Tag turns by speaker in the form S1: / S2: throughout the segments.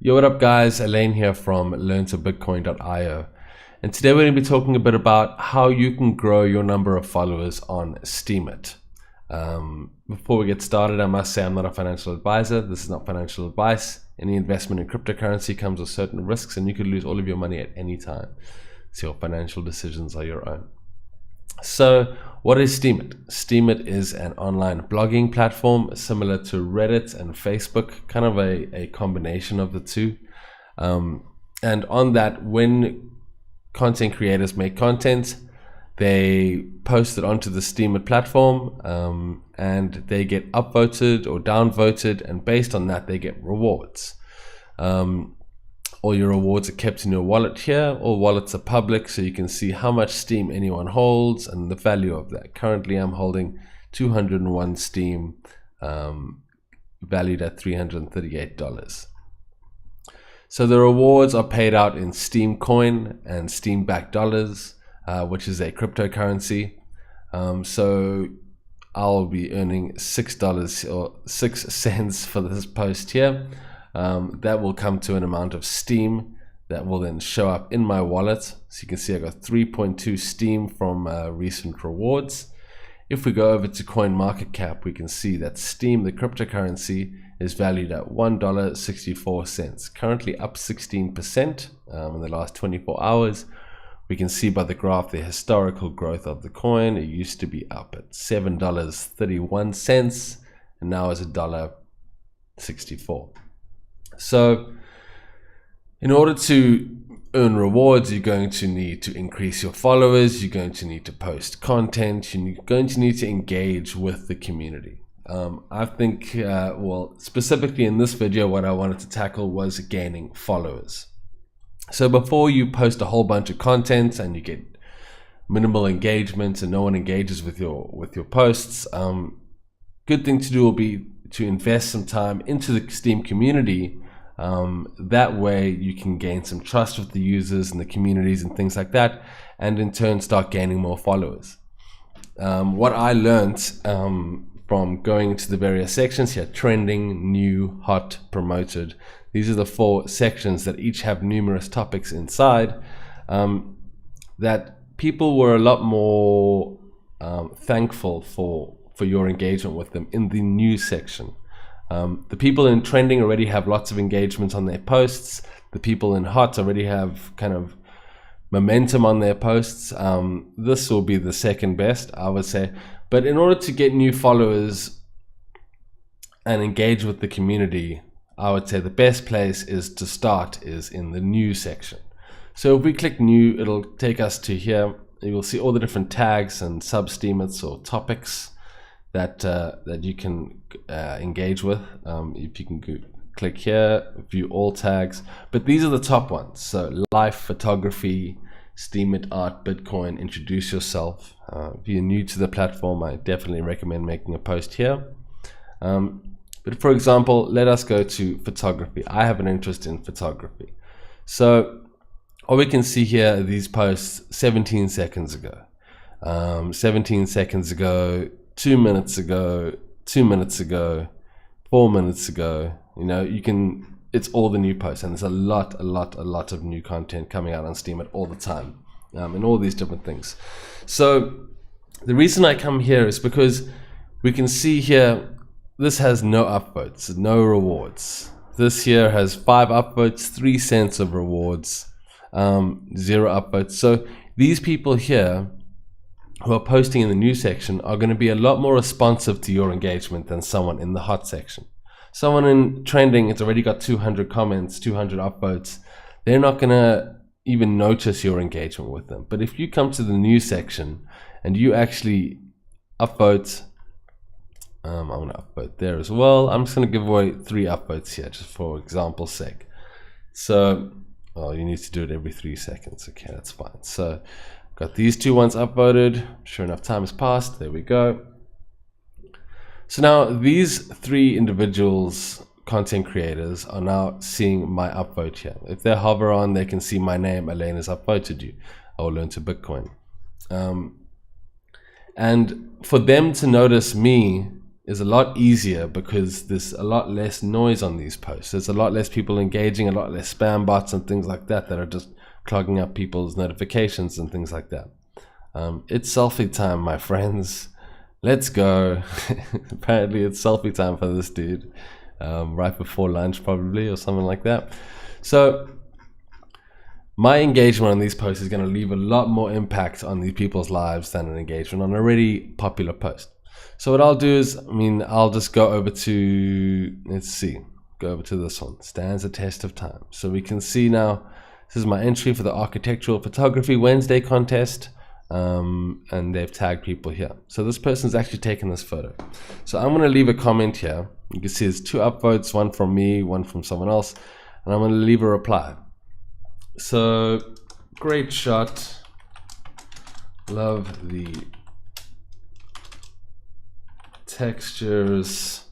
S1: Yo, what up guys, Elaine here from learntobitcoin.io, and today we're going to be talking a bit about how you can grow your number of followers on Steemit. Before we get started, I must say I'm not a financial advisor. This is not financial advice. Any investment in cryptocurrency comes with certain risks and you could lose all of your money at any time. So your financial decisions are your own. So what is Steemit? Steemit is an online blogging platform similar to Reddit and Facebook, kind of a combination of the two. And on that, when content creators make content, they post it onto the Steemit platform and they get upvoted or downvoted, and based on that they get rewards. All your rewards are kept in your wallet here. All wallets are public, so you can see how much Steem anyone holds and the value of that. Currently I'm holding 201 Steem, valued at $338. So the rewards are paid out in Steem coin and Steem backed dollars, which is a cryptocurrency. So I'll be earning $6 or 6 cents for this post here. That will come to an amount of Steem that will then show up in my wallet. So you can see I got 3.2 Steem from recent rewards. If we go over to CoinMarketCap, we can see that Steem, the cryptocurrency, is valued at $1.64, currently up 16% in the last 24 hours. We can see by the graph the historical growth of the coin. It used to be up at $7.31 and now is $1.64. So in order to earn rewards, you're going to need to increase your followers, you're going to need to post content, you're going to need to engage with the community. I think, well, specifically in this video, what I wanted to tackle was gaining followers. So before you post a whole bunch of content and you get minimal engagement and no one engages with your posts, good thing to do will be to invest some time into the Steem community. That way you can gain some trust with the users and the communities and things like that, and in turn start gaining more followers. What I learned from going to the various sections here: trending, new, hot, promoted. These are the 4 sections that each have numerous topics inside, that people were a lot more thankful for your engagement with them in the news section. The people in trending already have lots of engagement on their posts. The people in hot already have kind of momentum on their posts. This will be the second best, I would say. But in order to get new followers and engage with the community, I would say the best place is to start is in the news section. So if we click new, it'll take us to here. You will see all the different tags and sub-steemits or topics that you can engage with. If you can click here, view all tags, but these are the top ones. So life, photography, Steemit, art, Bitcoin, introduce yourself. If you're new to the platform, I definitely recommend making a post here. But for example, let us go to photography. I have an interest in photography. So all we can see here are these posts 17 seconds ago, 17 seconds ago, 2 minutes ago, 2 minutes ago, 4 minutes ago. You know, you can, it's all the new posts, and there's a lot of new content coming out on Steemit all the time, and all these different things. So the reason I come here is because we can see here, this has no upvotes, no rewards. This here has 5 upvotes, 3 cents of rewards, 0 upvotes. So these people here who are posting in the news section are going to be a lot more responsive to your engagement than someone in the hot section. Someone in trending, it's already got 200 comments, 200 upvotes. They're not going to even notice your engagement with them. But if you come to the news section and you actually upvote, I'm going to upvote there as well. I'm just going to give away 3 upvotes here, just for example's sake. So, well, you need to do it every 3 seconds. Okay, that's fine. So got these 2 ones upvoted. Sure enough, time has passed. There we go. So now these 3 individuals, content creators, are now seeing my upvote here. If they hover on, they can see my name. Elaine has upvoted you. I will learn to Bitcoin. And for them to notice me is a lot easier because there's a lot less noise on these posts. There's a lot less people engaging, a lot less spam bots and things like that that are just clogging up people's notifications and things like that. It's selfie time, my friends. Let's go. Apparently it's selfie time for this dude, right before lunch probably, or something like that. So my engagement on these posts is going to leave a lot more impact on these people's lives than an engagement on a already popular post. So what I'll do is, I'll just go over to, go over to this one, stands the test of time. So we can see now, this is my entry for the Architectural Photography Wednesday contest. And they've tagged people here. So this person's actually taken this photo. So I'm going to leave a comment here. You can see there's 2 upvotes, one from me, one from someone else. And I'm going to leave a reply. So, great shot. Love the textures.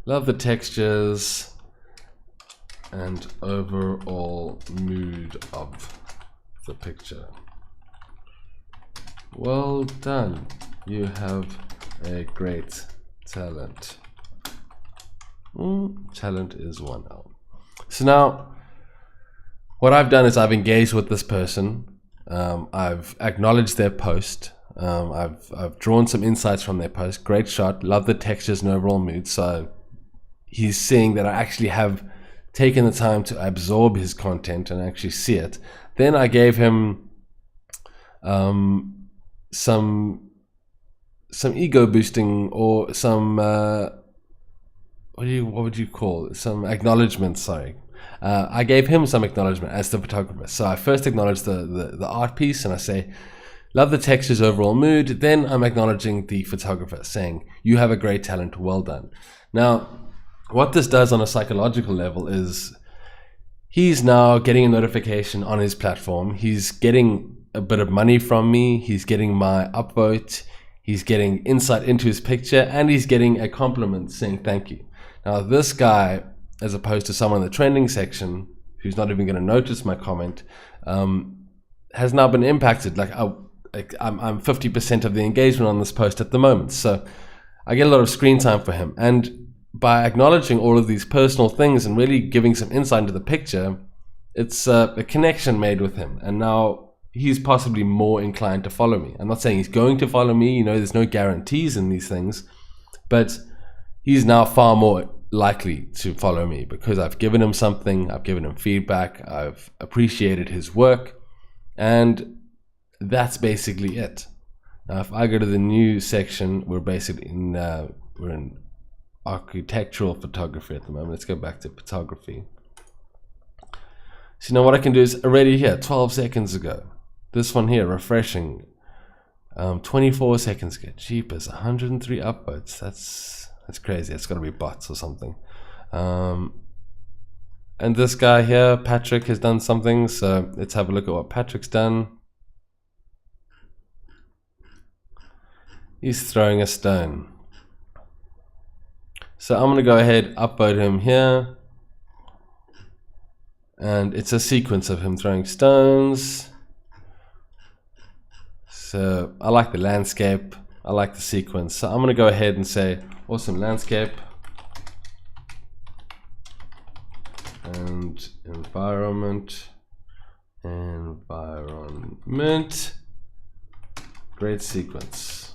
S1: Love the textures and overall mood of the picture. Well done. You have a great talent. Talent is 1L. So now what I've done is I've engaged with this person. I've acknowledged their post. I've drawn some insights from their post. Great shot. Love the textures and overall mood. So he's seeing that I actually have taken the time to absorb his content and actually see it. Then I gave him some ego boosting, or some what would you call it? Some acknowledgement. Sorry, I gave him some acknowledgement as the photographer. So I first acknowledge the art piece, and I say, love the texture's overall mood. Then I'm acknowledging the photographer, saying, you have a great talent, well done. Now, what this does on a psychological level is he's now getting a notification on his platform. He's getting a bit of money from me. He's getting my upvote. He's getting insight into his picture, and he's getting a compliment saying thank you. Now this guy, as opposed to someone in the trending section who's not even going to notice my comment, has now been impacted. I'm 50% of the engagement on this post at the moment. So I get a lot of screen time for him. And by acknowledging all of these personal things and really giving some insight into the picture, it's a connection made with him. And now he's possibly more inclined to follow me. I'm not saying he's going to follow me, there's no guarantees in these things, but he's now far more likely to follow me because I've given him something, I've given him feedback, I've appreciated his work, and that's basically it. Now, if I go to the new section, we're basically we're in architectural photography at the moment. Let's go back to photography. So now what I can do is already here, 12 seconds ago, this one here, refreshing, 24 seconds ago, jeepers, 103 upvotes. That's crazy. It's got to be bots or something. And this guy here, Patrick, has done something. So let's have a look at what Patrick's done. He's throwing a stone. So I'm going to go ahead, upvote him here. And it's a sequence of him throwing stones. So I like the landscape. I like the sequence. So I'm going to go ahead and say, awesome landscape. And environment. Great sequence.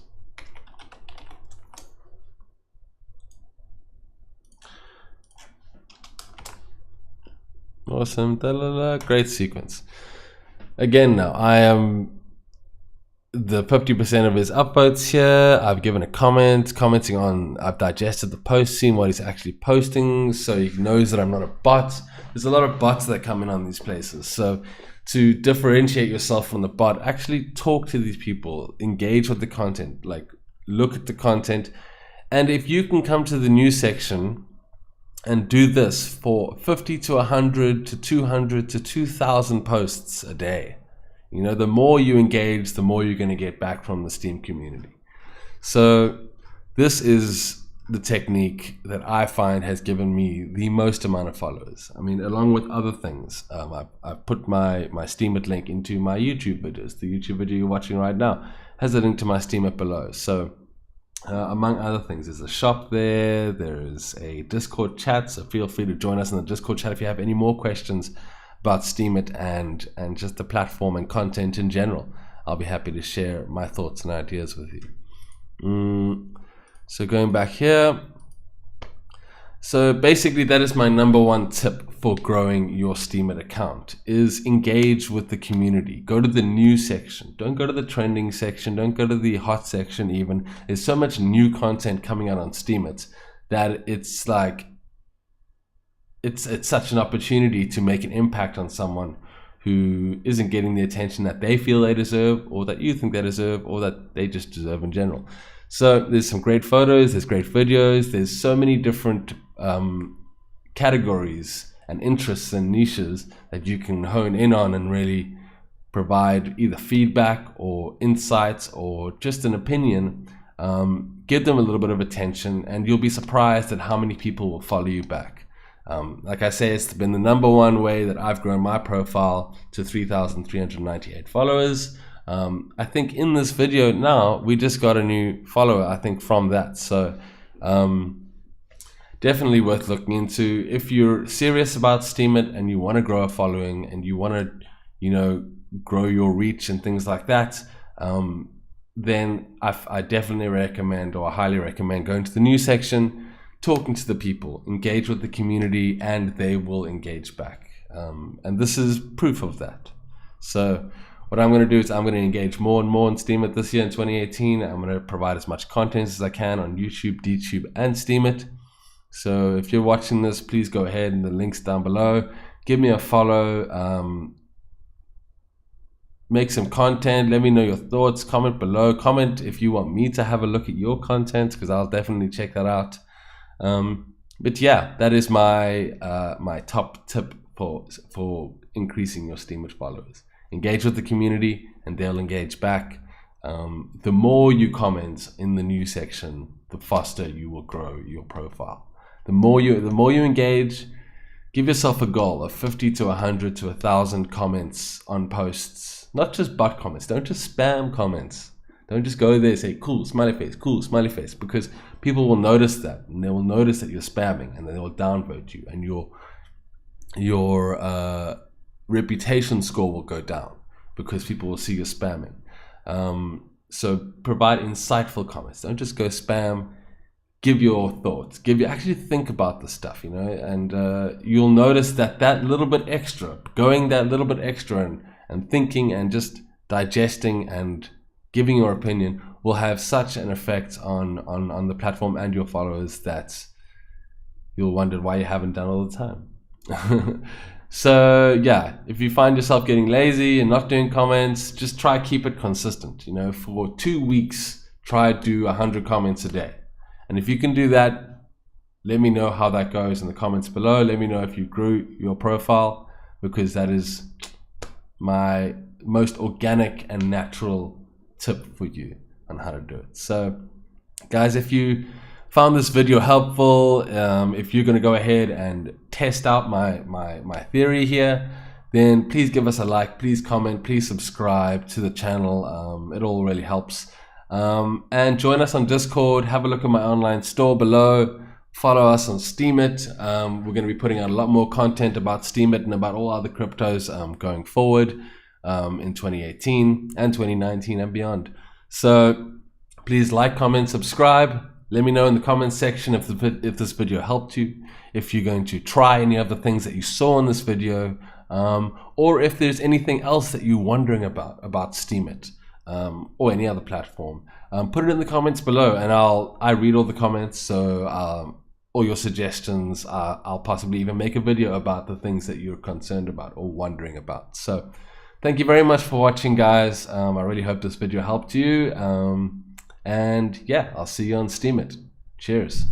S1: Awesome, great sequence. Again, now I am the 50% of his upvotes here. I've given a commenting on, I've digested the post, seen what he's actually posting, so he knows that I'm not a bot. There's a lot of bots that come in on these places. So to differentiate yourself from the bot, actually talk to these people, engage with the content, like look at the content. And if you can come to the news section and do this for 50 to 100 to 200 to 2,000 posts a day, the more you engage, the more you're going to get back from the STEAM community. So this is the technique that I find has given me the most amount of followers. Along with other things, I've put my Steemit link into my YouTube videos. The YouTube video you're watching right now has a link to my Steemit below. So among other things, there's a shop there, there's a Discord chat, so feel free to join us in the Discord chat if you have any more questions about Steemit and just the platform and content in general. I'll be happy to share my thoughts and ideas with you. So going back here, so basically that is my #1 tip for growing your Steemit account, is engage with the community. Go to the news section. Don't go to the trending section. Don't go to the hot section even. There's so much new content coming out on Steemit that it's like, it's such an opportunity to make an impact on someone who isn't getting the attention that they feel they deserve, or that you think they deserve, or that they just deserve in general. So there's some great photos, there's great videos, there's so many different categories and interests and niches that you can hone in on and really provide either feedback or insights or just an opinion. Give them a little bit of attention, and you'll be surprised at how many people will follow you back. Like I say, it's been the #1 way that I've grown my profile to 3,398 followers. I think in this video now, we just got a new follower, I think, from that. So definitely worth looking into. If you're serious about Steemit and you want to grow a following and you want to, you know, grow your reach and things like that, then I definitely recommend, or I highly recommend, going to the news section, talking to the people, engage with the community, and they will engage back. And this is proof of that. So what I'm going to do is I'm going to engage more and more in Steemit this year in 2018. I'm going to provide as much content as I can on YouTube, DTube, and Steemit. So if you're watching this, please go ahead, and the link's down below. Give me a follow. Make some content. Let me know your thoughts. Comment below. Comment if you want me to have a look at your content, because I'll definitely check that out. But yeah, that is my my top tip for increasing your Steemit followers. Engage with the community, and they'll engage back. The more you comment in the news section, the faster you will grow your profile. The more you engage, give yourself a goal of 50 to 100 to 1,000 comments on posts. Not just butt comments. Don't just spam comments. Don't just go there and say cool smiley face, because people will notice that, and they will notice that you're spamming, and they will downvote you, and your reputation score will go down because people will see you spamming. So provide insightful comments. Don't just go spam. Give your thoughts. Actually think about the stuff, you know, and you'll notice that little bit extra, going that little bit extra and thinking and just digesting and giving your opinion will have such an effect on the platform and your followers that you'll wonder why you haven't done all the time. So yeah, if you find yourself getting lazy and not doing comments, just try keep it consistent. You know, for 2 weeks, try to do 100 comments a day. And if you can do that, let me know how that goes in the comments below. Let me know if you grew your profile, because that is my most organic and natural tip for you on how to do it. So guys, if you found this video helpful, if you're going to go ahead and test out my theory here, then please give us a like, please comment, please subscribe to the channel. It all really helps. And join us on Discord. Have a look at my online store below. Follow us on Steemit. We're going to be putting out a lot more content about Steemit and about all other cryptos going forward in 2018 and 2019 and beyond. So please like, comment, subscribe. Let me know in the comments section if this video helped you, if you're going to try any of the things that you saw in this video, or if there's anything else that you're wondering about Steemit, or any other platform. Put it in the comments below, and I read all the comments, so all your suggestions, I'll possibly even make a video about the things that you're concerned about or wondering about. So thank you very much for watching, guys. I really hope this video helped you. And yeah, I'll see you on Steemit. Cheers.